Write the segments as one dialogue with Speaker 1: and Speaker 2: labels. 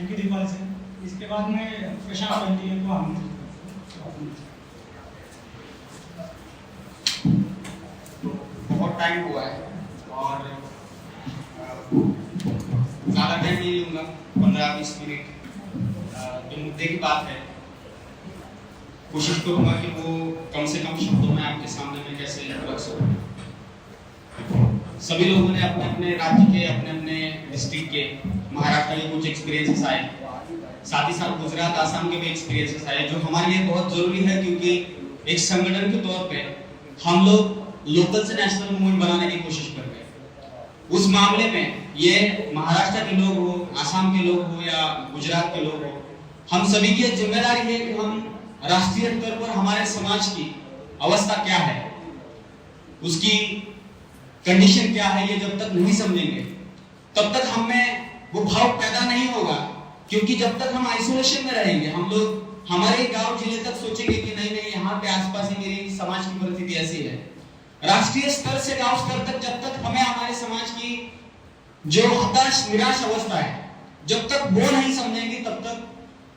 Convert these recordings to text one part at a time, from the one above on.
Speaker 1: Thank you Deepal से। इसके बाद में प्रशांत बंटी को हम
Speaker 2: बहुत टाइम हुआ है और ज़्यादा टाइम नहीं लूँगा, 15-20 मिनट। जो मुद्दे की बात है कोशिश करूँगा कि वो कम से कम शब्दों में आपके सामने में कैसे रख सकूँ। सभी लोगों ने अपने अपने राज्य के, अपने अपने डिस्ट्रिक्ट के, महाराष्ट्र के कुछ एक्सपीरियंसेस आए, साथ ही साथ गुजरात, आसाम के भी एक्सपीरियंसेस आए, जो हमारे लिए बहुत जरूरी है, क्योंकि एक संगठन के तौर पे हम लोग लोकल से नेशनल मूवमेंट बनाने की कोशिश कर रहे हैं। उस मामले में ये महाराष्ट्र के लोग हो, आसाम के लोग हो या गुजरात के लोग हो, हम सभी की जिम्मेदारी है कि हम राष्ट्रीय स्तर पर हमारे समाज की अवस्था क्या है, उसकी कंडीशन क्या है, ये जब तक नहीं समझेंगे तब तक हमें वो भाव पैदा नहीं होगा। क्योंकि जब तक हम आइसोलेशन में रहेंगे, हम लोग हमारे गांव जिले तक सोचेंगे कि नहीं नहीं यहाँ पे आसपास ही मेरी समाज की परिस्थिति ऐसी है। राष्ट्रीय स्तर से गांव स्तर तक जब तक हमें हमारे समाज की जो हताश निराश अवस्था है, जब तक वो नहीं समझेंगे तब तक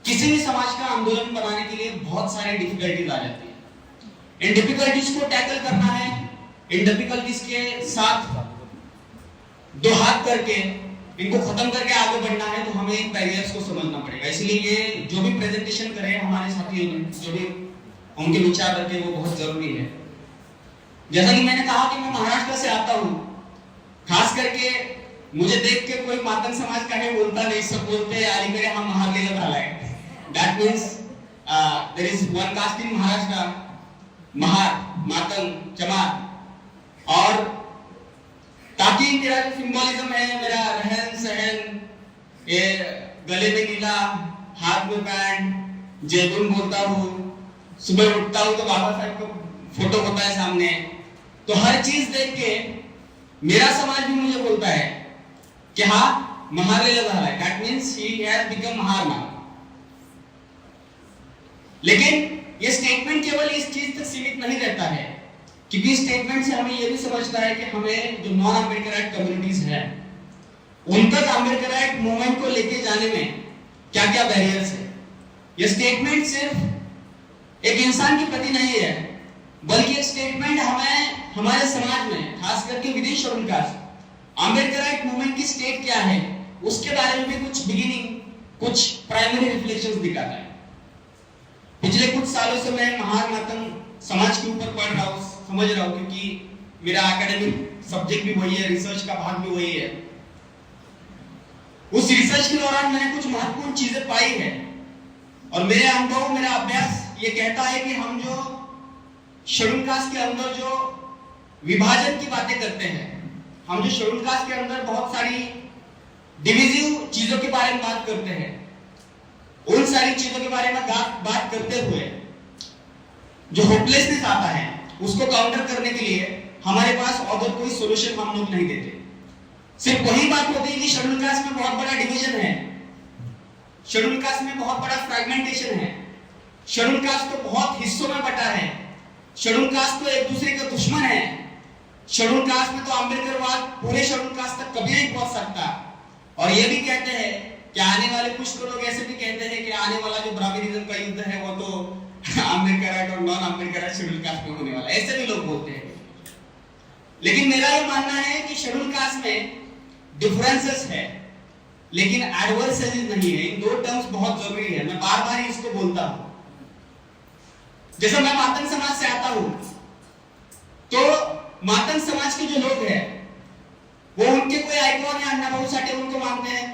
Speaker 2: किसी भी समाज का आंदोलन बनाने के लिए बहुत सारी डिफिकल्टीज आ जाती है। इन डिफिकल्टीज को टैकल करना है, इन डिफिकल्टीज के साथ दो हाथ करके इनको खत्म करके आगे बढ़ना है, तो हमें इन बैरियर्स को समझना पड़ेगा। इसलिए ये जो भी प्रेजेंटेशन करे हमारे साथियों ने, जो भी उनके विचार रखे, वो बहुत जरूरी है। जैसा कि मैंने कहा कि मैं महाराष्ट्र से आता हूँ, खास करके मुझे देख के कोई मातंग समाज का है बोलता नहीं, सब बोलते हैं अलीकडे हम महारलेला झालाय। That means there is one caste in Maharashtra, Mahar, Matang, चमार। और ताकि मेरा जो सिंबोलिज्म है, मेरा रहन सहन, ये गले में नीला, हाथ में पैंट, जयगुन बोलता हूँ, सुबह उठता हूँ तो बाबा साहब का फोटो होता है सामने, तो हर चीज देख के मेरा समाज भी मुझे बोलता है कि हाँ महारलेला झालाय। That means he has become Mahar now। लेकिन ये स्टेटमेंट केवल इस चीज तक सीमित नहीं रहता है, क्योंकि इस स्टेटमेंट से हमें ये भी समझता है कि हमें जो नॉन अम्बेडकराइट कम्युनिटीज हैं उन तक अम्बेडकराइट मूवमेंट को लेके जाने में क्या क्या बैरियर्स है। ये स्टेटमेंट सिर्फ एक इंसान के प्रति नहीं है, बल्कि एक स्टेटमेंट हमें हमारे समाज में, खास करके विदेश और कास्ट अम्बेडकराइट मूवमेंट की स्टेट क्या है उसके बारे में भी कुछ बिगिनिंग, कुछ प्राइमरी रिफ्लेक्शंस दिखाता है। पिछले कुछ सालों से मैं महार मातंग समाज के ऊपर पढ़ रहा हूँ, समझ रहा हूँ, क्योंकि मेरा एकेडमिक सब्जेक्ट भी वही है, रिसर्च का भाग भी वही है। उस रिसर्च के दौरान मैंने कुछ महत्वपूर्ण चीजें पाई है और मेरे अनुभव, मेरा अभ्यास ये कहता है कि हम जो शेड्यूल कास्ट के अंदर जो विभाजन की बातें करते हैं, हम जो शेड्यूल कास्ट के अंदर बहुत सारी डिविजिव चीजों के बारे में बात करते हैं, उन सारी चीजों के बारे में बात करते हुए जो होपलेसनेस आता है उसको काउंटर करने के लिए हमारे पास और कोई सॉल्यूशन हम लोग नहीं देते। सिर्फ वही बात होती है कि शेड्यूल कास्ट में बहुत बड़ा डिवीजन है, शेड्यूल कास्ट में बहुत बड़ा फ्रैगमेंटेशन है, शेड्यूल कास्ट तो बहुत हिस्सों में बटा है, शेड्यूल कास्ट तो एक दूसरे का दुश्मन है, शेड्यूल कास्ट में तो अम्बेडकरवाद पूरे शेड्यूल कास्ट तक कभी नहीं पहुंच सकता। और ये भी कहते हैं कि आने वाले कुछ तो लोग ऐसे भी कहते हैं कि आने वाला जो ब्राह्मणिज्म का युद्ध है वो तो अम्बेडकराइट और नॉन अम्बेडकराइट शेड्यूल कास्ट में होने वाला है, ऐसे भी लोग बोलते हैं। लेकिन मेरा ये मानना है कि शेड्यूल कास्ट में डिफरेंसेस है लेकिन एडवर्सेस नहीं है। इन दो टर्म्स बहुत जरूरी है, मैं बार बार इसको बोलता हूं। जैसे मैं मातंग समाज से आता हूं, तो मातंग समाज के जो लोग हैं वो उनके कोई आइकॉन या अन्ना भाऊ साठे उनको मानते हैं,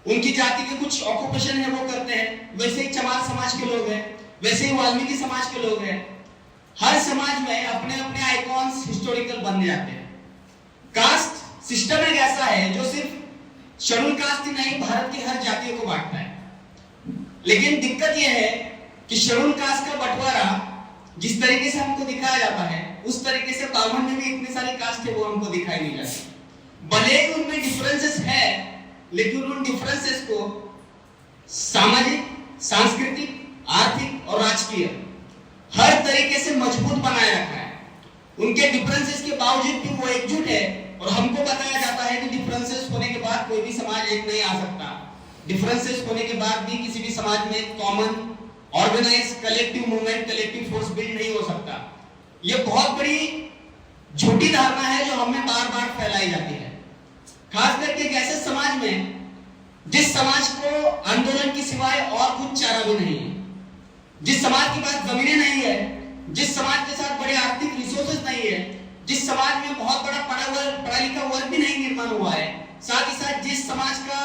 Speaker 2: उनकी जाति के कुछ ऑक्यूपेशन है वो करते हैं। वैसे ही चमार समाज के लोग हैं, वैसे ही वाल्मीकि समाज के लोग हैं। हर समाज में अपने अपने आइकॉन्स हिस्टोरिकल बन जाते हैं। कास्ट सिस्टम एक ऐसा है जो सिर्फ शेड्यूल कास्ट ही नहीं, भारत की हर जातियों को बांटता है। लेकिन दिक्कत यह है कि शेड्यूल कास्ट का बंटवारा जिस तरीके से हमको दिखाया जाता है उस तरीके से ब्राह्मण में भी इतनी सारी कास्ट है वो हमको दिखाई नहीं जाती। भले ही उनमें डिफरेंसेस है लेकिन उन डिफरेंसेस को सामाजिक, सांस्कृतिक, आर्थिक और राजकीय हर तरीके से मजबूत बनाए रखा है। उनके डिफरेंसेस के बावजूद भी वो एकजुट है और हमको बताया जाता है कि डिफरेंसेस होने के बाद कोई भी समाज एक नहीं आ सकता। डिफरेंसेस होने के बाद भी किसी भी समाज में common organise collective movement collective force build नहीं हो सकता। यह बहुत बड़ी झूठी धारणा है जो हमें बार बार फैलाई जाती है, खास करके एक ऐसे समाज में जिस समाज को आंदोलन के सिवाय और कुछ चारा भी नहीं है, जिस समाज के पास जमीनें नहीं है, जिस समाज के साथ बड़े आर्थिक रिसोर्सेज नहीं है, जिस समाज में बहुत बड़ा पढ़ा लिखा वर्ग भी नहीं निर्माण हुआ है, साथ ही साथ जिस समाज का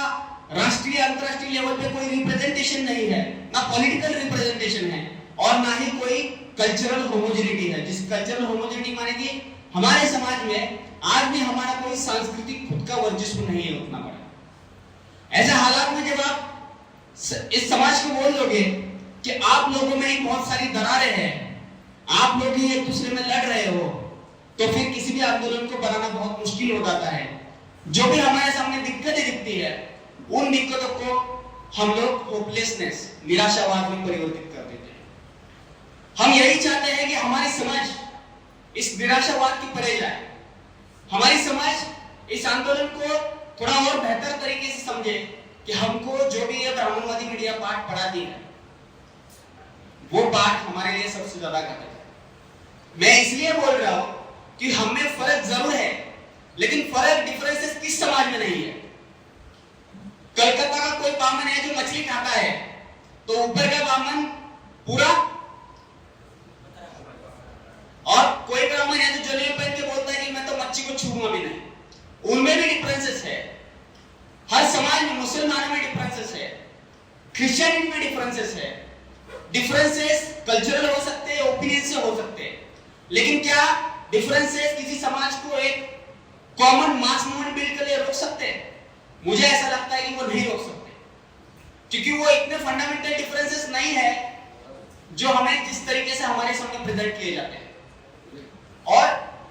Speaker 2: राष्ट्रीय अंतरराष्ट्रीय लेवल पे कोई रिप्रेजेंटेशन नहीं है, ना पॉलिटिकल रिप्रेजेंटेशन है और ना ही कोई कल्चरल होमोजेनिटी है। जिस कल्चरल होमोजेनिटी माने कि हमारे समाज में आज भी हमारा कोई सांस्कृतिक खुद का वर्चस्व नहीं है उतना बड़ा। ऐसे हालात में जब आप इस समाज को बोल दोगे कि आप लोगों में ही बहुत सारी दरारें हैं, आप लोग ही एक दूसरे में लड़ रहे हो, तो फिर किसी भी आंदोलन को बनाना बहुत मुश्किल हो जाता है। जो भी हमारे सामने दिक्कतें दिखती है उन दिक्कतों को हम लोग होपलेसनेस निराशावाद में परिवर्तित कर देते हैं। हम यही चाहते हैं कि हमारी समाज इस निराशावाद की परे जाए, हमारी समाज इस आंदोलन को थोड़ा और बेहतर तरीके से समझे कि हमको जो भी ये ब्राह्मणवादी मीडिया पाठ पढ़ाती है वो पाठ हमारे लिए सबसे ज्यादा घातक है। मैं इसलिए बोल रहा हूं कि हमें फर्क जरूर है, लेकिन फर्क डिफरेंसेस किस समाज में नहीं है। कलकत्ता का कोई ब्राह्मण है जो मछली खाता है, तो ऊपर का ब्राह्मण पूरा, और कोई ब्राह्मण है जो जलेबी पहन के बोलता है कि मैं तो मच्छी को छूऊंगा भी नहीं। उनमें भी डिफरेंसेस है। हर समाज में मुसलमानों में डिफरेंसेस है, क्रिश्चियनिटी में डिफरेंसेस है। डिफरेंसेस कल्चरल हो सकते हैं, ओपिनियन से हो सकते हैं, लेकिन क्या डिफरेंसेस किसी समाज को एक कॉमन मास मूवमेंट बिल्ड के लिए रोक सकते हैं? मुझे ऐसा लगता है कि वो नहीं रोक सकते, क्योंकि वो इतने फंडामेंटल डिफरेंसेस नहीं है जो हमें जिस तरीके से हमारे सामने प्रेजेंट किए जाते हैं। और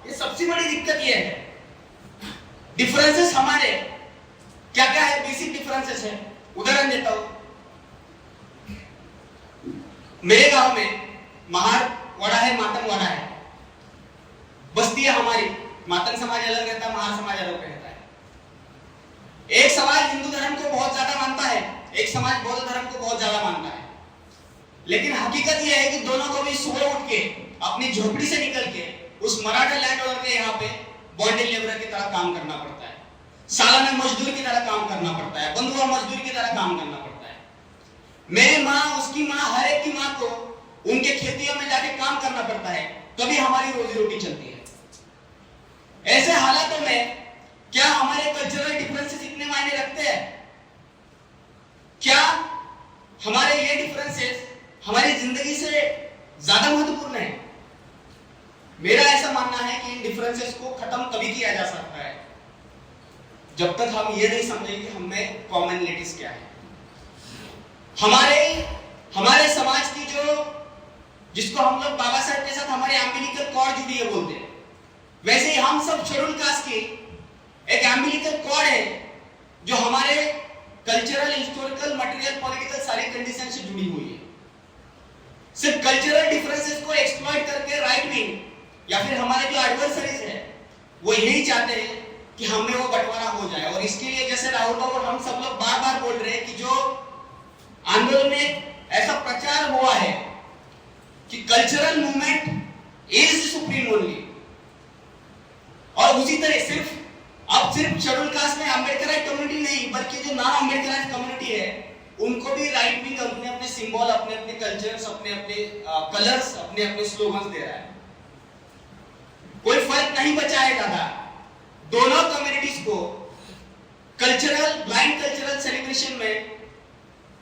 Speaker 2: ये सबसे बड़ी दिक्कत ये है, डिफरेंसेस हमारे क्या क्या है, बेसिक डिफरेंसेस है। उदाहरण देता हूं, मेरे गांव में महार वाड़ा है, मातंग वाड़ा है, बस्ती है हमारी। मातंग समाज अलग रहता है, महार समाज अलग रहता है। एक समाज हिंदू धर्म को बहुत ज्यादा मानता है, एक समाज बौद्ध धर्म को बहुत ज्यादा मानता है, लेकिन हकीकत यह है कि दोनों को भी सुबह उठ के अपनी झोपड़ी से निकल के उस मराठा लैंड ओनर के यहाँ पे बॉन्डेड लेबर की तरह काम करना पड़ता है, सालाना मजदूर की तरह काम करना पड़ता है, बंधुआ मजदूर की तरह काम करना पड़ता है। मेरी माँ, उसकी माँ, हर एक की माँ को उनके खेतियों में जाके काम करना पड़ता है, तभी हमारी रोजी रोटी चलती है। ऐसे हालातों में क्या हमारे कल्चरल डिफरेंसेस इतने मायने रखते हैं? क्या हमारे ये डिफरेंसेस हमारी जिंदगी से ज्यादा महत्वपूर्ण है? मेरा ऐसा मानना है कि इन डिफरेंसेस को खत्म तभी किया जा सकता है जब तक हम ये नहीं समझेंगे कि हमें कॉमनलिटीज क्या है। हमारे समाज की जिसको हम लोग बाबा साहब के साथ हमारे एम्बिलिकल कॉर्ड जुड़ी है बोलते हैं, वैसे ही हम सब शेड्यूल कास्ट की एक एम्बिलिकल कॉर्ड है जो हमारे कल्चरल, हिस्टोरिकल, मटेरियल, पॉलिटिकल सारी कंडीशन से जुड़ी हुई है। सिर्फ कल्चरल डिफरेंसेस को एक्सप्लॉइट करके राइट विंग या फिर हमारे जो एडवर्सरीज है वो यही चाहते हैं कि हमें वो बंटवारा हो जाए। और इसके लिए जैसे राहुल बाबू और हम सब लोग बार बार बोल रहे हैं कि जो आंदोलन में ऐसा प्रचार हुआ है कि cultural movement is supreme only, और उसी तरह अब सिर्फ शेड्यूल कास्ट में अम्बेडकराइट कम्युनिटी नहीं बल्कि जो नॉन अम्बेडकराइट कम्युनिटी है उनको भी राइट विंग अपने अपने सिंबल, अपने अपने कल्चर्स, अपने अपने कलर्स, अपने अपने स्लोगन्स दे रहा है। कोई फर्क नहीं बचा है दादा। दोनों कम्युनिटीज को कल्चरल, ब्लाइंड कल्चरल सेलिब्रेशन में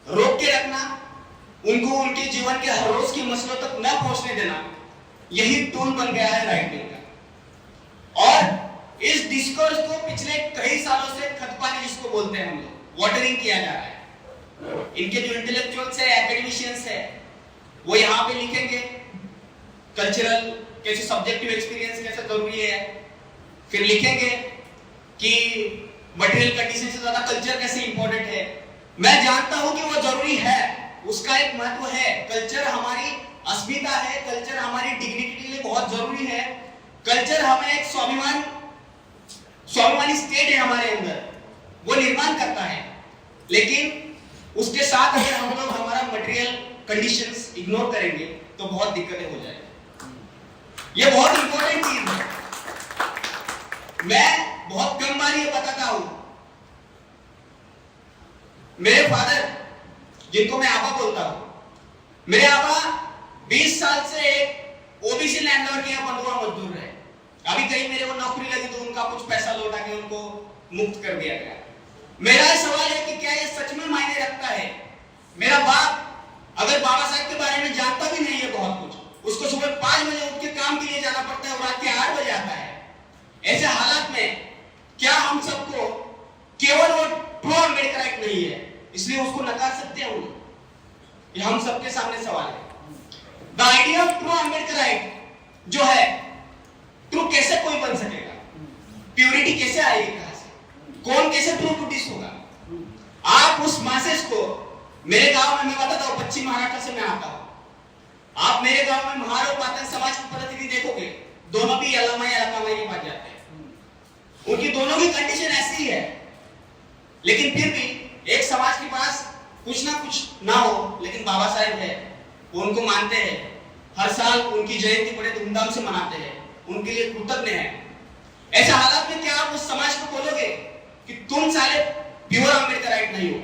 Speaker 2: रोक के रखना, उनको उनके जीवन के हर रोज के मसलों तक न पहुंचने देना, यही टूल बन गया है राइट विंग का। और इस डिस्कोर्स को पिछले कई सालों से खतपानी जिसको बोलते हैं हम लोग, वाटरिंग किया जा रहा है। इनके जो इंटेलेक्चुअल्स है, एकेडमिशियंस है, वो यहाँ पे लिखेंगे कल्चरल कैसे, सब्जेक्टिव एक्सपीरियंस कैसे जरूरी है, फिर लिखेंगे कि मटेरियल कंडीशन से ज्यादा कल्चर कैसे इंपॉर्टेंट है। मैं जानता हूं कि वो जरूरी है, उसका एक महत्व है। कल्चर हमारी अस्मिता है, कल्चर हमारी डिग्निटी के लिए बहुत जरूरी है। कल्चर हमें एक स्वाभिमानी स्टेट है हमारे अंदर, वो निर्माण करता है। लेकिन उसके साथ अगर हम लोग हमारा मटेरियल कंडीशंस इग्नोर करेंगे तो बहुत दिक्कतें हो जाएगी। ये बहुत इंपॉर्टेंट चीज है। मैं बहुत कम बार ये बताता हूं। मेरे फादर, जिनको मैं आबा बोलता हूं, मेरे आबा 20 साल से एक ओबीसी लैंडलॉर्ड के यहाँ बंधुआ मजदूर रहे। अभी कहीं मेरे को नौकरी लगी तो उनका कुछ पैसा लौटा के उनको मुक्त कर दिया गया। मेरा सवाल है कि क्या ये सच में मायने रखता है? मेरा बाप अगर बाबा साहब के बारे में जानता भी नहीं है बहुत कुछ, उसको सुबह 5 बजे उठ के काम के लिए जाना पड़ता है और रात के 8 बजे आता है। ऐसे हालात में क्या हम सबको केवल वो ट्रू अम्बेडकर एक्ट नहीं है इसलिए उसको नकार सकते हैं? ये हम सबके सामने सवाल है। The idea of true Ambedkar act जो है, ट्रू कैसे कोई बन सकेगा? प्योरिटी कैसे आएगी? कहां से? कौन कैसे ट्रू बुद्धिस्ट होगा? आप उस मासेस को, मेरे गांव में, मैं बताता हूं, पश्चिम महाराष्ट्र से मैं आता हूं। आप मेरे गांव में महार और पातक समाज की परिस्थिति देखोगे, दोनों भी अलामाई के पास जाते हैं। उनकी दोनों की कंडीशन ऐसी है, लेकिन फिर भी एक समाज के पास कुछ ना कुछ ना हो, लेकिन बाबा साहेब है, वो उनको मानते हैं, हर साल उनकी जयंती बड़े धूमधाम से मनाते हैं, उनके लिए कृतज्ञ हैं। ऐसे हालात में क्या आप उस समाज को बोलोगे कि तुम साले प्योर अम्बेडकर राइट नहीं हो?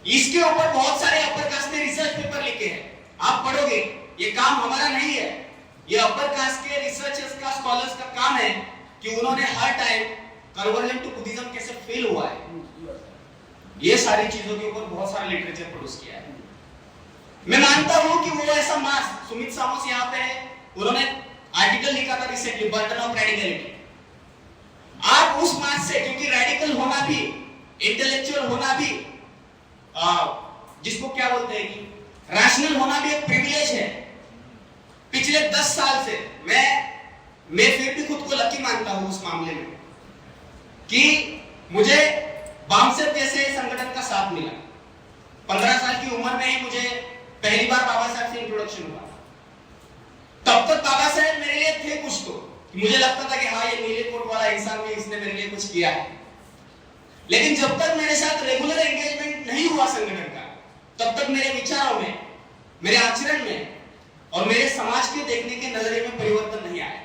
Speaker 2: इसके ऊपर बहुत सारे अपर कास्ट ने रिसर्च पेपर लिखे हैं, आप पढ़ोगे। ये काम हमारा नहीं है, ये अपर कास्ट के रिसर्चर्स का, स्कॉलर्स का काम है कि उन्होंने हर टाइम कन्वर्जन टू बुद्धिज्म कैसे फेल हुआ है, ये सारी चीजों के ऊपर बहुत सारा लिटरेचर प्रोड्यूस किया है। मैं मानता हूं कि वो ऐसा मास, सुमित सामोस यहाँ पे है, उन्होंने आर्टिकल लिखा था रिसेंटली, बर्डन ऑफ रेडिकलिटी। आप उस मास से, क्योंकि रेडिकल होना भी, इंटेलेक्चुअल होना भी, जिसको क्या बोलते हैं कि रैशनल होना भी एक प्रिविलेज है। पिछले 10 साल से मैं फिर भी खुद को लकी मानता हूं उस मामले में कि मुझे बामसेफ जैसे संगठन का साथ मिला। 15 साल की उम्र में ही मुझे पहली बार बाबा साहब से इंट्रोडक्शन हुआ। तब तक बाबा साहब मेरे लिए थे कुछ तो, मुझे लगता था कि हाँ, ये नीले कोट वाला इंसान है, इसने मेरे लिए कुछ किया है। लेकिन जब तक मेरे साथ रेगुलर एंगेजमेंट नहीं हुआ संगठन का, तब तक मेरे विचारों में, मेरे आचरण में और मेरे समाज के देखने के नजरिए में परिवर्तन नहीं आया।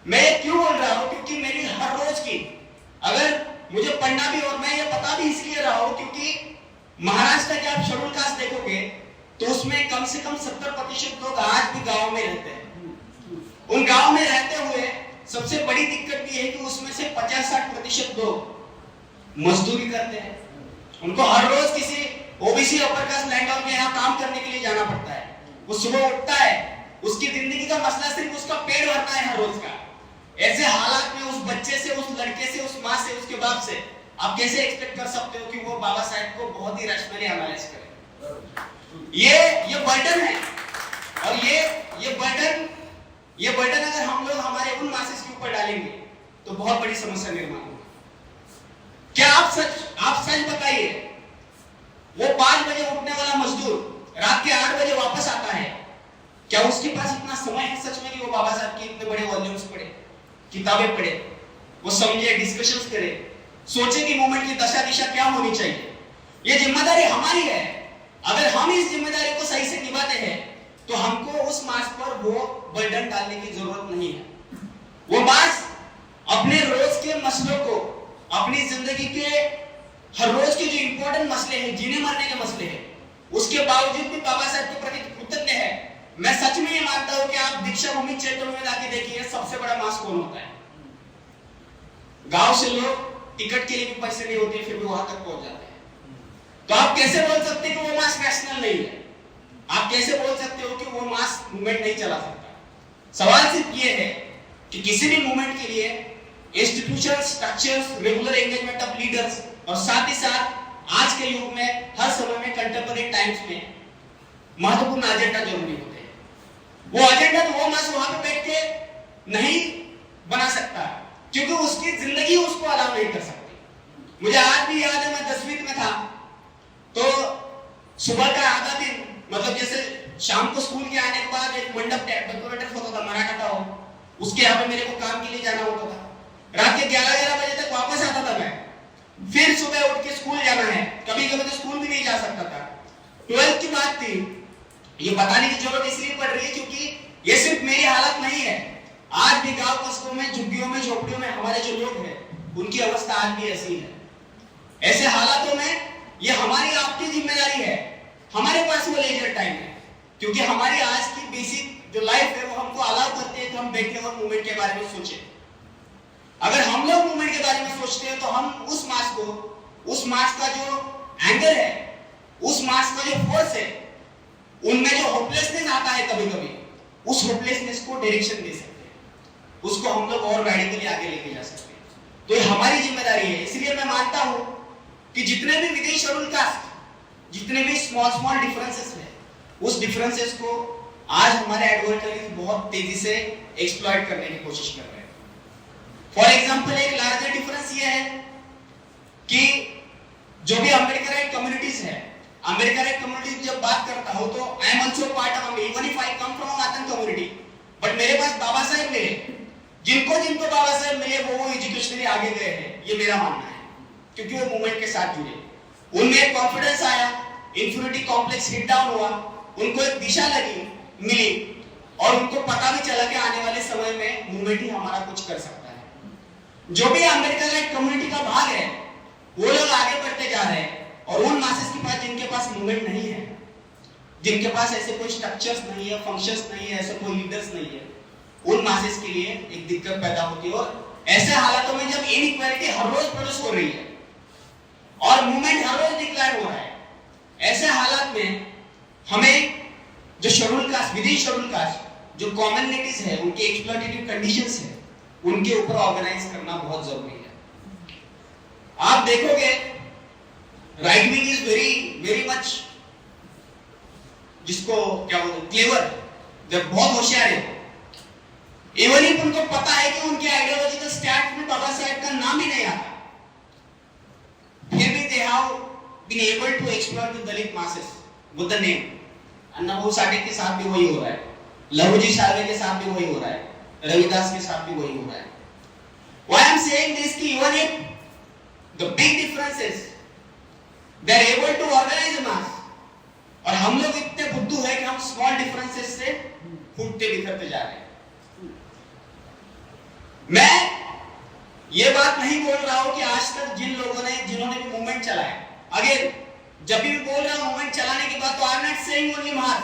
Speaker 2: मैं ये क्यों बोल रहा हूं? क्योंकि मेरी हर रोज की, अगर मुझे पढ़ना भी, और मैं ये पता भी इसलिए रहा हूं क्योंकि महाराष्ट्र के आप शेड्यूल कास्ट देखोगे तो उसमें कम से कम 70% लोग आज भी गांव में रहते हैं। उन गांव में रहते हुए सबसे बड़ी दिक्कत ये है कि उसमें से 50-60% लोग मजदूरी करते हैं। उनको हर रोज किसी ओबीसी अपर कास्ट लैंडलॉर्ड के यहाँ काम करने के लिए जाना पड़ता है। वो सुबह उठता है, उसकी जिंदगी का मसला सिर्फ उसका पेट भरना है हर रोज का। ऐसे हालात में उस बच्चे से, उस लड़के से, उस माँ से, उसके बाप से आप कैसे एक्सपेक्ट कर सकते हो कि वो बाबा साहेब को बहुत ही रैशनली एनालाइज करे? ये बर्डन है। और ये बर्डन अगर हम लोग हमारे उन मासेस के ऊपर डालेंगे तो बहुत बड़ी समस्या निर्माण होगी। क्या आप सच बताइए, वो 5 बजे उठने वाला मजदूर रात के 8 बजे वापस आता है, क्या उसके पास इतना समय है सच में कि वो बाबा साहब के इतने बड़े वॉल्यूम्स पढ़े, किताबें पढ़े, वो समझे, डिस्कशंस करे, सोचे कि मूवमेंट की दशा दिशा क्या होनी चाहिए? ये जिम्मेदारी हमारी है। अगर हम इस जिम्मेदारी को सही से निभाते हैं तो हमको उस मास पर वो बर्डन डालने की जरूरत नहीं है। वो मास अपने रोज के मसलों को, अपनी जिंदगी के हर रोज के जो इंपॉर्टेंट मसले हैं, जीने मरने के मसले हैं, उसके बावजूद भी बाबा साहब के प्रति कृतज्ञ है। मैं सच में ये मानता हूं कि आप दीक्षा भूमि क्षेत्र में जाके देखिए, सबसे बड़ा मास कौन होता है? गांव से लोग टिकट के लिए भी पैसे नहीं होते, फिर भी वहां तक पहुंच जाते हैं। तो आप कैसे बोल सकते हैं कि वो मास नेशनल नहीं है? आप कैसे बोल सकते हो कि वो मास मूवमेंट नहीं चला सकता? सवाल सिर्फ ये है कि किसी भी मूवमेंट के लिए institution, structures, regular engagement of leaders और साथ ही साथ आज के युग में, हर समय में, कंटेम्पररी टाइम्स में महत्वपूर्ण एजेंडा जरूरी होते हैं। वो एजेंडा तो वो मास वहां पे बैठ के नहीं बना सकता क्योंकि उसकी जिंदगी उसको अलाउ नहीं कर सकती। मुझे आज भी याद है, मैं 10वीं में था तो सुबह का आधा दिन, मतलब जैसे शाम को स्कूल के आने के बाद एक मंडप डेकोरेटर होता था, मराठा था वो, उसके यहाँ पे मेरे को काम के लिए जाना होता था। रात के 11 बजे तक वापस आता था मैं, फिर सुबह उठ के स्कूल जाना है। कभी 12th की बात थी। ये बताने की जरूरत इसलिए पड़ रही है क्योंकि ये सिर्फ मेरी हालत नहीं है, आज भी गांव कस्बों में, झुग्गियों में, झोपड़ियों में हमारे जो लोग हैं उनकी अवस्था आज भी ऐसी है। ऐसे हालातों में ये हमारी आपकी जिम्मेदारी है, हमारे पास वो लेजर टाइम है, क्योंकि हमारी आज की बेसिक जो लाइफ है वो हमको अलाउ करती है कि हम बैठे और मूवमेंट के बारे में सोचें। अगर हम लोग मूवमेंट के बारे में सोचते हैं तो हम उस मास का जो एंगर है, उस मास का जो फोर्स है, उनमें जो होपलेसनेस आता है कभी कभी, उस होपलेसनेस को डायरेक्शन दे सकते हैं, उसको हम लोग और रेडिकली आगे लेके जा सकते हैं। तो ये हमारी जिम्मेदारी है। इसलिए मैं मानता हूं कि जितने भी विदेश शेड्यूल कास्ट, जितने भी स्मॉल डिफरेंसेस है, उस डिफरेंसेस को आज हमारे एडवर्टाइज बहुत तेजी से एक्सप्लॉइट करने की कोशिश कर रहे हैं। फॉर एग्जांपल एक लार्जर डिफरेंस ये है कि जो भी अमेरिकन कम्युनिटीज है, अमेरिकन कम्युनिटी जब बात करता हूं तो I am also part of, even if I come from मातन कम्युनिटी, बट मेरे पास बाबा साहेब मिले, जिनको बाबा साहेब मिले वो एजुकेशनली आगे गए हैं, ये मेरा मानना है, क्योंकि वो मूवमेंट के साथ जुड़े, उनमें एक कॉन्फिडेंस आया, इंफिनिटी कॉम्प्लेक्स हिट डाउन हुआ, उनको एक दिशा मिली और उनको पता भी चला कि आने वाले समय में मूवमेंट ही हमारा कुछ कर सकता है। जो भी अमेरिकन कम्युनिटी का भाग है वो लोग आगे बढ़ते जा रहे हैं, और उन मासेस के पास जिनके पास मूवमेंट नहीं है, जिनके पास ऐसे कोई स्ट्रक्चर्स नहीं है, फंक्शंस नहीं है, ऐसे कोई लीडर्स नहीं है, उन मासेस के लिए एक दिक्कत पैदा होती है। और ऐसे हालातों में जब इनइक्वालिटी हर रोज प्रोड्यूस हो रही है और मूवमेंट हर रोज डिक्लाइन हो रहा है, ऐसे हालात में हमें जो शेड्यूल कास्ट, विदेश शेड्यूल कास्ट, जो कम्युनिटीज है, उनके एक्सप्लॉइटेटिव कंडीशंस है, उनके ऊपर ऑर्गेनाइज करना बहुत जरूरी है। आप देखोगे right wing is very much, जिसको क्या बोलते हैं, क्लेवर, जब बहुत होशियार है, इवन इफ उनको पता है कि उनके आइडियोलॉजिकल स्टैंड में बाबा साहेब का नाम ही नहीं आता, फिर भी they have been able to exploit the Dalit masses with the name. Annabhau Sathe के साथ भी वही हो रहा है, लहुजी सालवे के साथ भी वही हो रहा है, रविदास के साथ भी वही हो रहा है। Why I am saying this कि even if the big differences they are able to organize a mass, और हम लोग इतने बुद्धू है कि हम स्मॉल डिफरेंसेस से फूटते बिखरते जा रहे हैं। मैं ये बात नहीं बोल रहा हूं कि आज तक जिन्होंने भी मूवमेंट चलाया, अगेन जब भी बोल रहा हूं मूवमेंट चलाने की बात, तो I am not saying only mass,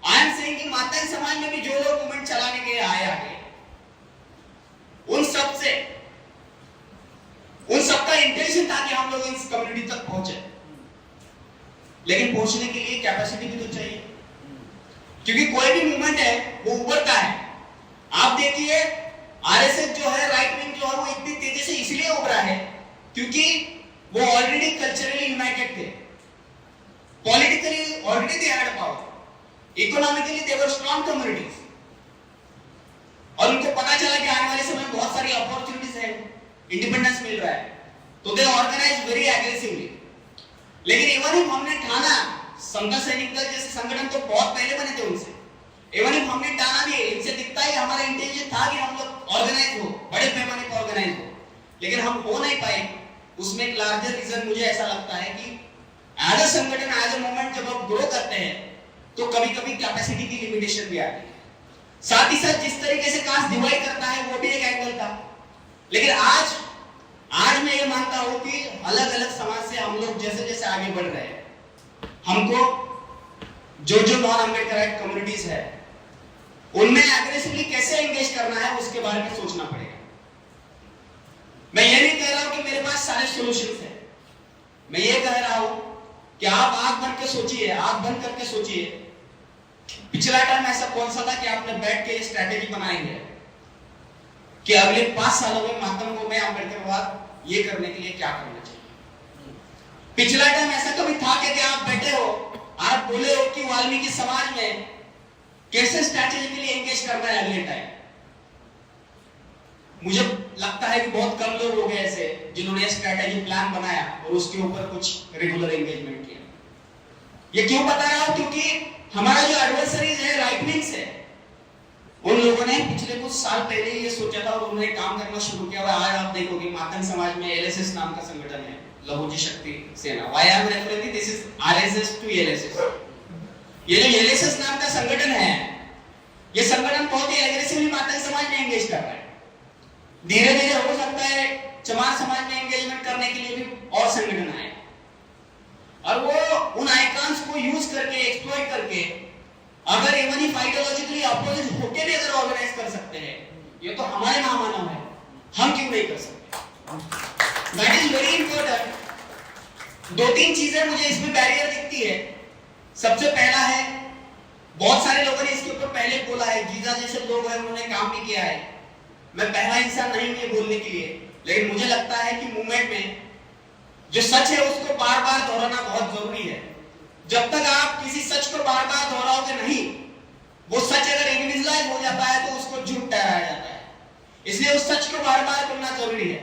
Speaker 2: I am saying कि मातंग समाज में भी जो लोग मूवमेंट चलाने के लिए आए आगे, उन सबका इंटेंशन था कि हम लोग इस कम्युनिटी तक पहुंचे, लेकिन पहुंचने के लिए कैपेसिटी भी तो चाहिए, क्योंकि कोई भी मूवमेंट है वो उभरता है। आप देखिए आरएसएस जो है, राइट विंग जो है, वो इतनी तेजी से इसलिए उभरा है क्योंकि वो ऑलरेडी कल्चरली यूनाइटेड थे, politically already they had power, economically they were strong communities, और उनको पता चला कि आने वाले समय में बहुत सारी अपॉर्चुनिटीज है, इंडिपेंडेंस मिल रहा है, तो दे ऑर्गेनाइज वेरी एग्रेसिवली। लेकिन इवन इफ हमने ठाना, समता सैनिक दल जैसे संगठन तो बहुत पहले बने थे उनसे, इवन इफ हमने ठाना भी, इनसे दिखता है हमारा इंटेंशन था कि हम लोग ऑर्गेनाइज हो, बड़े पैमाने पर ऑर्गेनाइज हो, लेकिन हम हो नहीं पाए। उसमें एक लार्जर रीजन मुझे ऐसा लगता है कि एज अ संगठन, एज अ मूवमेंट जब आप ग्रो करते हैं तो कभी कभी कैपेसिटी की लिमिटेशन भी आती है। साथ ही साथ जिस तरीके से कास्ट डिवाइड करता है वो भी एक एंगल था, लेकिन आज मैं ये मानता हूं कि अलग अलग समाज से हम लोग जैसे जैसे आगे बढ़ रहे हैं, हमको जो नॉन अम्बेडकराइट कम्युनिटीज है उनमें एग्रेसिवली कैसे एंगेज करना है उसके बारे में सोचना पड़ेगा। मैं ये नहीं कह रहा हूं कि मेरे पास सारे सॉल्यूशंस हैं, मैं ये कह रहा हूं कि आप आंख बंद के सोचिए, आंख बंद करके सोचिए, पिछला टाइम ऐसा कौन सा था कि आपने बैठ के ये स्ट्रैटेजी बनाई है कि अगले 5 सालों में मातम को मैं अम्बेडकरवाद ये करने के लिए क्या करना चाहिए। पिछला टाइम ऐसा कभी था कि आप बैठे हो, आप बोले हो कि वाल्मीकि समाज में कैसे स्ट्रैटेजिकली एंगेज करना है अगले टाइम। मुझे लगता है कि बहुत कम लोग हो गए ऐसे जिन्होंने स्ट्रैटेजी प्लान बनाया और उसके ऊपर कुछ रेगुलर एंगेजमेंट किया। ये क्यों बता रहा हूं, क्योंकि हमारा जो एडवर्सरीज है, राइट विंग्स है, उन लोगों ने पिछले कुछ साल पहले ये सोचा था और उन्होंने काम करना शुरू किया। आज आप देखोगे मातंग समाज में एलएसएस नाम का संगठन है, लघुजी शक्ति सेना. Why I am referring this is RSS to LSS. ये जो LSS नाम का संगठन है, ये संगठन बहुत ही एग्रेसिवली मातंग समाज में एंगेज कर रहा है. धीरे धीरे हो सकता है चमार समाज में एंगेजमेंट करने के लिए भी और संगठन आए, और वो उन आइकॉन्स को यूज करके, एक्सप्लॉइट करके, अगर इवन ही आइडियोलॉजिकली अपोजिट होके भी अगर ऑर्गेनाइज कर सकते हैं, ये तो हमारे महामानव है, हम क्यों नहीं कर सकते? That is very important. दो तीन चीजें मुझे इसमें बैरियर दिखती है. सबसे पहला है, बहुत सारे लोगों ने इसके ऊपर पहले बोला है, गीजा जैसे लोग हैं उन्होंने काम भी किया है. मैं पहला इंसान नहीं हूं ये बोलने के लिए, लेकिन मुझे लगता है कि मूवमेंट में जो सच है उसको बार बार दोहराना बहुत जरूरी है. जब तक आप किसी सच को बार बार दोहराओगे नहीं, वो सच अगर इनविजिलाइज हो जाता है तो उसको झूठ ठहराया जाता है. इसलिए उस सच को बार बार करना जरूरी है.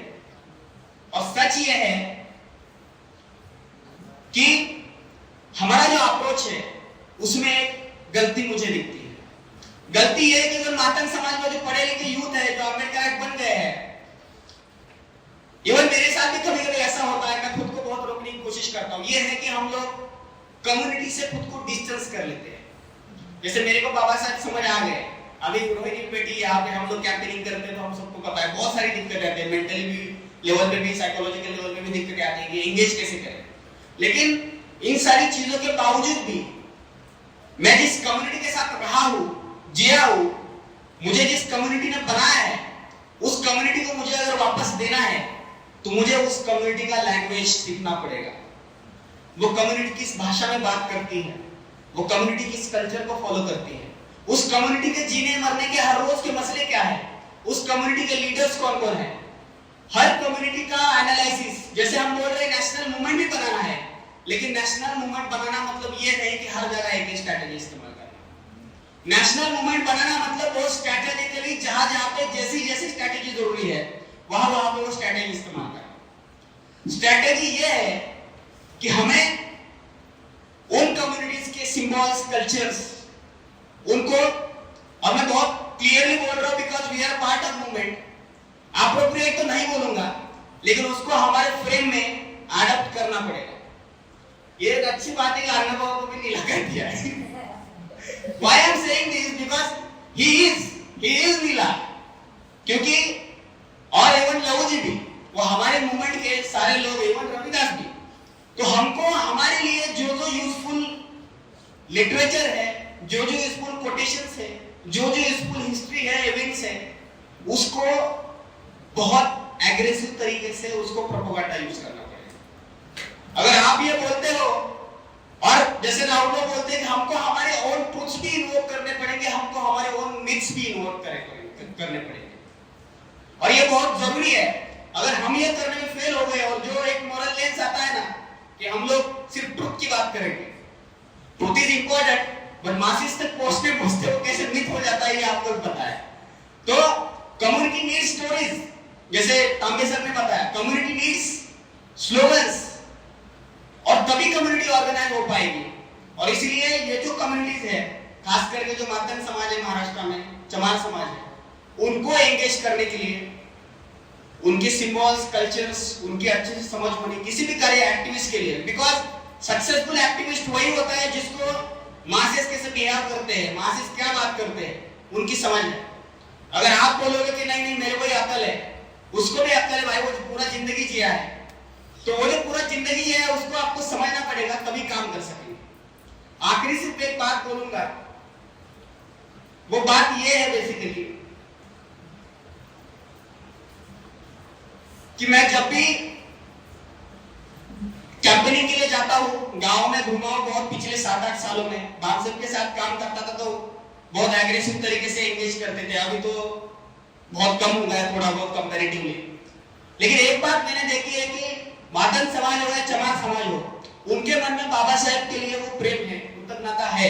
Speaker 2: और सच ये है कि हमारा जो अप्रोच है उसमें एक गलती मुझे दिखती है. गलती ये है कि अगर मातंग समाज में जो पढ़े लिखे यूथ है, जो अम्बेडकर एक्ट बन गए हैं, इवन मेरे साथ भी कभी कभी ऐसा होता है, मैं खुद को बहुत रोकने की कोशिश करता हूं. ये है कि हम लोग कम्युनिटी से खुद को डिस्टेंस कर लेते हैं. जैसे मेरे को बाबा साहब समझ आ गए, अभी रोहिणी पेटी यहाँ पे हम लोग कैंपेनिंग करते हैं तो हम सबको पता है बहुत सारी दिक्कतें आती है, मेंटली भी लेवल पे भी, साइकोलॉजिकल लेवल पे भी दिक्कतें आती है कि एंगेज कैसे करें. लेकिन इन सारी चीजों के बावजूद भी मैं जिस कम्युनिटी के साथ रहा हूं, जिया हूं, मुझे जिस कम्युनिटी ने बनाया है, उस कम्युनिटी को मुझे अगर वापस देना है तो मुझे उस कम्युनिटी का लैंग्वेज सीखना पड़ेगा. वो कम्युनिटी किस भाषा में बात करती है, वो कम्युनिटी किस कल्चर को फॉलो करती है, उस कम्युनिटी के जीने मरने के हर रोज के मसले क्या है, उस कम्युनिटी के लीडर्स कौन कौन है. हर कम्युनिटी का एनालिसिस, जैसे हम बोल रहे हैं नेशनल मूवमेंट भी बनाना है, लेकिन नेशनल मूवमेंट बनाना मतलब ये नहीं कि हर जगह एक ही स्ट्रेटजी इस्तेमाल करना. नेशनल मूवमेंट बनाना मतलब वो स्ट्रेटेजिकली जहां जहां पे जैसी जैसी स्ट्रेटजी जरूरी है वहां वहां पे वो स्ट्रेटजी इस्तेमाल करना. स्ट्रेटजी ये है कि हमें उन कम्युनिटीज के सिंबल्स, कल्चर्स, उनको, और मैं बहुत क्लियरली बोल रहा हूं because we are part of movement, appropriate तो नहीं बोलूंगा, लेकिन उसको हमारे फ्रेम में अडॉप्ट करना पड़ेगा. ये एक अच्छी बात है कि अर्णब बाबू को भी नीला कर दिया है. Why I am saying this because he is नीला, क्योंकि और एवं लवजी भी, वो हमारे मूवमेंट के सारे लोग, एवं रविदास भी, तो हमको हमारे लिए जो जो यूजफुल लिटरेचर है, जो जो यूजफुल कोटेशंस है, जो जो यूजफुल हिस्ट्री है, इवेंट्स है, उसको बहुत एग्रेसिव तरीके से उसको प्रोपेगेंडा यूज करना पड़ेगा. अगर आप ये बोलते हो, और जैसे राहुल बोलते हैं कि हमको हमारे ओन ट्रूथ्स भी इन्वोक करने पड़ेंगे, हमको हमारे ओन मिथ्स भी इन्वोक करने पड़ेंगे, और ये बहुत जरूरी है. अगर हम ये करने में फेल हो गए, और जो एक मॉरल लेंस आता है ना कि हम लोग सिर्फ ट्रूथ की बात करेंगे, truth is important, but masses तक पहुंचते पहुंचते वो कैसे मिथ हो जाता है ये आपको पता है. तो कम्युनिटी नीड्स स्टोरीज, जैसे तांबे सर ने बताया, कम्युनिटी नीड्स स्लोगन्स, और तभी कम्युनिटी ऑर्गेनाइज हो पाएगी. और इसलिए ये जो कम्युनिटीज है, खास करके जो मातंग समाज है महाराष्ट्र में, चमार समाज है, उनको एंगेज करने के लिए उनके सिंबल्स, कल्चर्स, उनकी अच्छे से समझ होनी किसी भी कार्य एक्टिविस्ट के लिए, बिकॉज सक्सेसफुल एक्टिविस्ट वही होता है जिसको मासेस कैसे बिहेव करते हैं, मासेस क्या बात करते हैं, उनकी समझ है. अगर आप बोलोगे कि नहीं नहीं मेरे को ही अकल है, उसको भी अकल है भाई, वो पूरा जिंदगी जिया है, तो वो जो पूरा जिंदगी जिया है उसको आपको समझना पड़ेगा, तभी काम कर सकेंगे. आखिरी सिर्फ एक बात बोलूंगा, वो बात ये है बेसिकली कि मैं जब भी कैंपेनिंग के लिए जाता हूं, गांव में घूमा हूं बहुत पिछले 7-8 सालों में, बाप साहब के साथ काम करता था तो बहुत एग्रेसिव तरीके से एंगेज करते थे. अभी तो बहुत कम हो गया, थोड़ा बहुत कंपैरेटिवली. लेकिन एक बात मैंने देखी है कि मातंग समाज हो या चमार समाज हो, उनके मन में बाबा साहब के लिए वो प्रेम है, कृतज्ञता है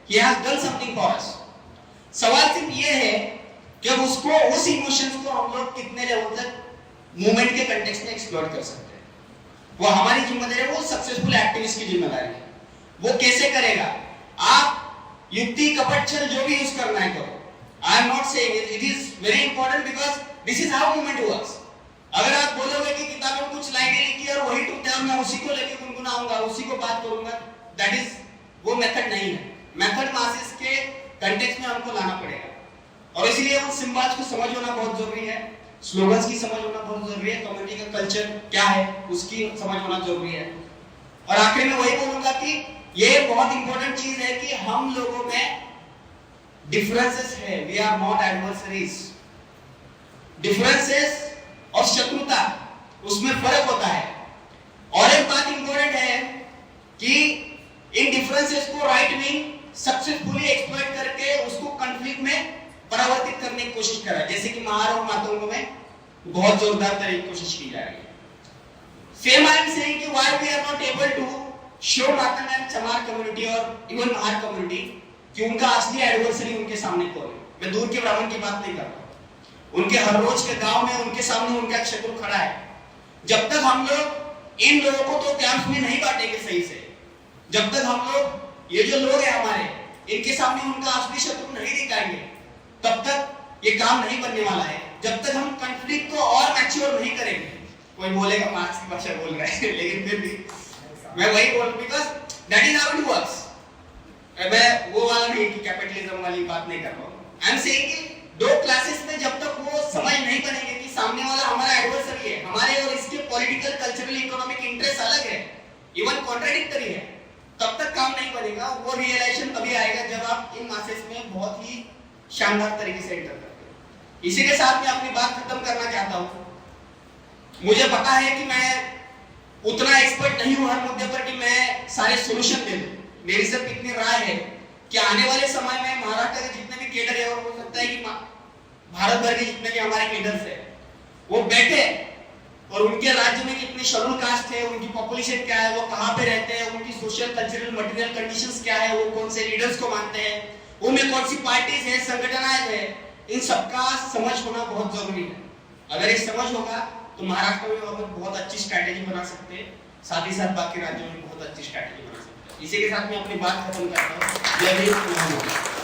Speaker 2: कि he has done something for us. सवाल सिर्फ ये है कि अब उसको, उस इमोशंस को हम लोग कितने लेवल तक मूवमेंट के कंटेक्स्ट में एक्सप्लोर कर सकते हैं. वो हमारी जिम्मेदारी है, वो सक्सेसफुल एक्टिविस्ट की जिम्मेदारी है. वो कैसे करेगा? आप युक्ति, कपट, छल जो भी यूज करना है करो. I am not saying it is very important because this is how movement works. अगर आप बोलोगे कि किताब में कुछ लाइनें लिखी और वही टूटे और मैं उसी को लेके गुनगुनाऊंगा, उसी को बात करूंगा, दैट इज वो मेथड नहीं है। मेथड मासेस के कंटेक्स्ट में हमको लाना पड़ेगा, और इसलिए उन सिंबल्स को समझ होना बहुत जरूरी है, स्लोगन्स की समझ होना बहुत जरूरी है, कम्युनिटी का कल्चर क्या है उसकी समझ होना जरूरी है। और आखिर में वही बोलूंगा कि ये बहुत इंपॉर्टेंट चीज है कि हम लोगों में डिफरेंसेस है, we are not adversaries. Differences और शत्रुता, उसमें फर्क होता है। और एक बात इंपॉर्टेंट है कि इन डिफरेंसेस को राइट विंग सक्सेसफुली एक्सप्लॉइट करके उसको कॉन्फ्लिक्ट में परावर्तित करने की कोशिश कर रहा है, जैसे कि महार और मातंगों में बहुत जोरदार तरीके कोशिश की जा रही है। सेम आई एम सेइंग कि why we are not able to show Matang and Chamar community और इवन महार कम्युनिटी कि उनका असली एडवर्सरी उनके सामने कौन है। मैं दूर के ब्राह्मण की बात नहीं कर रहा, उनके हर रोज के गांव में उनके सामने उनका शत्रु खड़ा है। जब तक हम लोग इन लोगों को तो कैंप में नहीं बांटेंगे सही से, जब तक हम लोग ये जो लोग हैं हमारे, इनके सामने उनका असली शत्रु नहीं दिखाएंगे, तब तक ये काम नहीं बनने वाला है। जब तक हम कॉन्फ्लिक्ट को और मैच्योर नहीं करेंगे, कोई बोलेगा मार्क्स की भाषा बोल रहा है लेकिन फिर भी मैं वही बोल, because that is how it works. मैं वो वाला नहीं कि कैपिटलिज्म वाली बात नहीं कर रहा हूं। आई एम सेइंग कि दो क्लासेस में जब तक वो समझ नहीं बनेंगे कि सामने वाला हमारा एडवर्सरी है, हमारे और इसके पॉलिटिकल, कल्चरल, इकोनॉमिक इंटरेस्ट अलग है, इवन कॉन्ट्राडिक्टरी है, तब तक काम नहीं बनेगा। वो रियलाइजेशन तभी आएगा जब आप इन मासेस में बहुत ही शानदार तरीके से एंटर करते हो। इसी के साथ मैं अपनी बात खत्म करना चाहता हूं। मुझे पता है कि मैं उतना एक्सपर्ट नहीं हूं हर मुद्दे पर कि मैं सारे सॉल्यूशन दे दूं। मेरी सिर्फ इतनी राय है कि आने वाले समय में महाराष्ट्र के जितने भी केडर है, और हो सकता है कि भारत भर के जितने भी हमारे केडर्स है, वो बैठे और उनके राज्य में कितने शेड्यूल कास्ट है, उनकी पॉपुलेशन क्या है, वो कहां पे रहते हैं, उनकी सोशल, कल्चरल, मटेरियल कंडीशंस क्या है, वो कौन से लीडर्स को मानते हैं, उनमें कौन सी पार्टीज है, संगठनाएं है, इन सबका समझ होना बहुत जरूरी है। अगर ये समझ होगा तो महाराष्ट्र में हम बहुत अच्छी स्ट्रैटेजी बना सकते हैं, साथ ही साथ बाकी राज्यों में बहुत अच्छी स्ट्रैटेजी बना सकते हैं। इसी के साथ मैं अपनी बात खत्म करता हूं। जय हिंद।